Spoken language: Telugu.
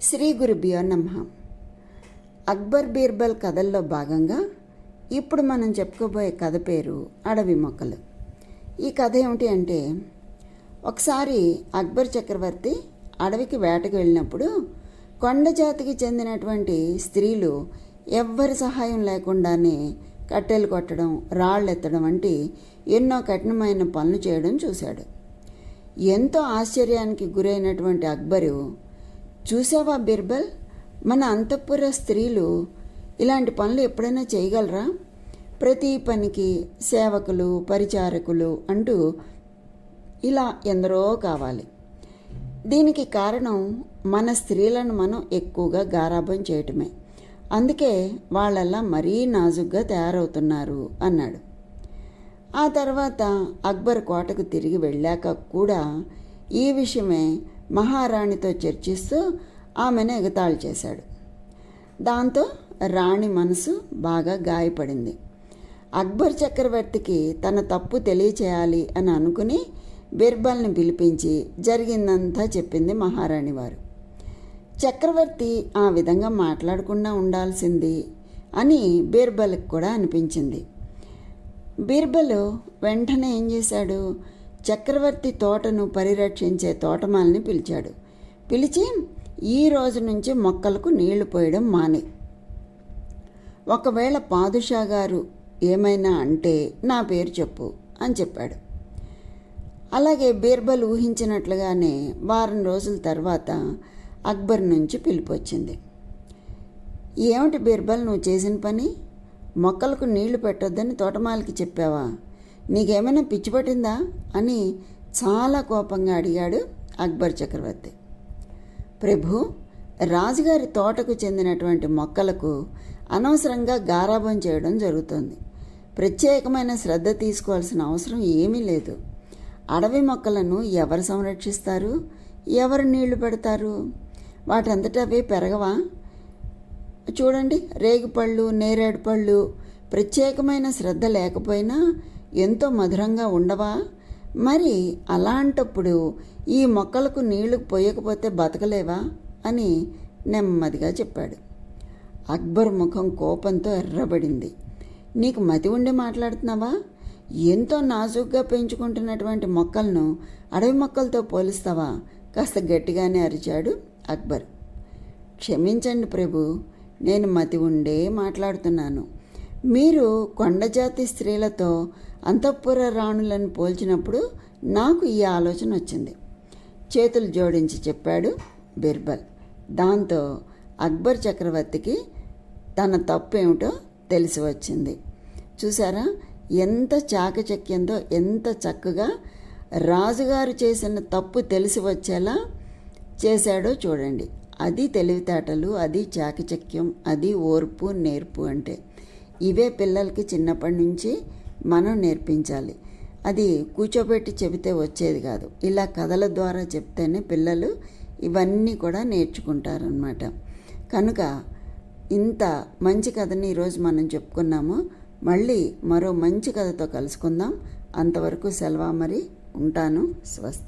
శ్రీ గురుభ్యో నమః. అక్బర్ బీర్బల్ కథల్లో భాగంగా ఇప్పుడు మనం చెప్పుకోబోయే కథ పేరు అడవి మొక్కలు. ఈ కథ ఏమిటి అంటే, ఒకసారి అక్బర్ చక్రవర్తి అడవికి వేటకు వెళ్ళినప్పుడు కొండ జాతికి చెందినటువంటి స్త్రీలు ఎవ్వరి సహాయం లేకుండానే కట్టెలు కొట్టడం, రాళ్ళు ఎత్తడం వంటి ఎన్నో కఠినమైన పనులు చేయడం చూశాడు. ఎంతో ఆశ్చర్యానికి గురైనటువంటి అక్బరు, చూసావా బీర్బల్, మన అంతఃపుర స్త్రీలు ఇలాంటి పనులు ఎప్పుడైనా చేయగలరా? ప్రతి పనికి సేవకులు, పరిచారకులు అంటూ ఇలా ఎందరో కావాలి. దీనికి కారణం మన స్త్రీలను మనం ఎక్కువగా గారాబం చేయటమే. అందుకే వాళ్ళల్లా మరీ నాజుగ్గా తయారవుతున్నారు అన్నాడు. ఆ తర్వాత అక్బర్ కోటకు తిరిగి వెళ్ళాక కూడా ఈ విషయమే మహారాణితో చర్చిస్తూ ఆమెను ఎగతాళి చేశాడు. దాంతో రాణి మనసు బాగా గాయపడింది. అక్బర్ చక్రవర్తికి తన తప్పు తెలియచేయాలి అని అనుకుని బీర్బల్ని పిలిపించి జరిగిందంతా చెప్పింది మహారాణి వారు. చక్రవర్తి ఆ విధంగా మాట్లాడకుండా ఉండాల్సింది అని బీర్బల్కి కూడా అనిపించింది. బీర్బల్ వెంటనే ఏం చేశాడు, చక్రవర్తి తోటను పరిరక్షించే తోటమాలిని పిలిచాడు. పిలిచి, ఈ రోజు నుంచి మొక్కలకు నీళ్లు పోయడం మానే. ఒకవేళ పాదుషా గారు ఏమైనా అంటే నా పేరు చెప్పు అని చెప్పాడు. అలాగే బీర్బల్ ఊహించినట్లుగానే వారం రోజుల తర్వాత అక్బర్ నుంచి పిలుపు వచ్చింది. ఏమిటి బీర్బల్, నువ్వు చేసిన పని? మొక్కలకు నీళ్లు పెట్టొద్దని తోటమాలికి చెప్పావా? నీకేమైనా పిచ్చి పట్టిందా అని చాలా కోపంగా అడిగాడు అక్బర్ చక్రవర్తి. ప్రభు, రాజుగారి తోటకు చెందినటువంటి మొక్కలకు అనవసరంగా గారాబం చేయడం జరుగుతుంది. ప్రత్యేకమైన శ్రద్ధ తీసుకోవాల్సిన అవసరం ఏమీ లేదు. అడవి మొక్కలను ఎవరు సంరక్షిస్తారు? ఎవరు నీళ్లు పెడతారు? వాటంతటా అవే పెరగవా? చూడండి, రేగిపళ్ళు, నేరేడు పళ్ళు ప్రత్యేకమైన శ్రద్ధ లేకపోయినా ఎంతో మధురంగా ఉండవా? మరి అలాంటప్పుడు ఈ మొక్కలకు నీళ్లు పోయకపోతే బతకలేవా అని నెమ్మదిగా చెప్పాడు. అక్బర్ ముఖం కోపంతో ఎర్రబడింది. నీకు మతి ఉండి మాట్లాడుతున్నావా? ఎంతో నాజుగ్గా పెంచుకుంటున్నటువంటి మొక్కలను అడవి మొక్కలతో పోలుస్తావా? కాస్త గట్టిగానే అరిచాడు అక్బర్. క్షమించండి ప్రభు, నేను మతి ఉండే మాట్లాడుతున్నాను. మీరు కొండజాతి స్త్రీలతో అంతఃపుర రాణులను పోల్చినప్పుడు నాకు ఈ ఆలోచన వచ్చింది. చేతులు జోడించి చెప్పాడు బీర్బల్. దాంతో అక్బర్ చక్రవర్తికి తన తప్పు ఏమిటో తెలిసి వచ్చింది. చూసారా, ఎంత చాకచక్యంతో, ఎంత చక్కగా రాజుగారు చేసిన తప్పు తెలిసి వచ్చేలా చేశాడో చూడండి. అది తెలివితేటలు, అది చాకచక్యం, అది ఓర్పు, నేర్పు అంటే. ఇవే పిల్లలకి చిన్నప్పటి నుంచి మనం నేర్పించాలి. అది కూర్చోబెట్టి చెబితే వచ్చేది కాదు. ఇలా కథల ద్వారా చెప్తేనే పిల్లలు ఇవన్నీ కూడా నేర్చుకుంటారనమాట. కనుక ఇంత మంచి కథని ఈరోజు మనం చెప్పుకున్నాము. మళ్ళీ మరో మంచి కథతో కలుసుకుందాం. అంతవరకు సెలవు, మరి ఉంటాను. స్వస్తి.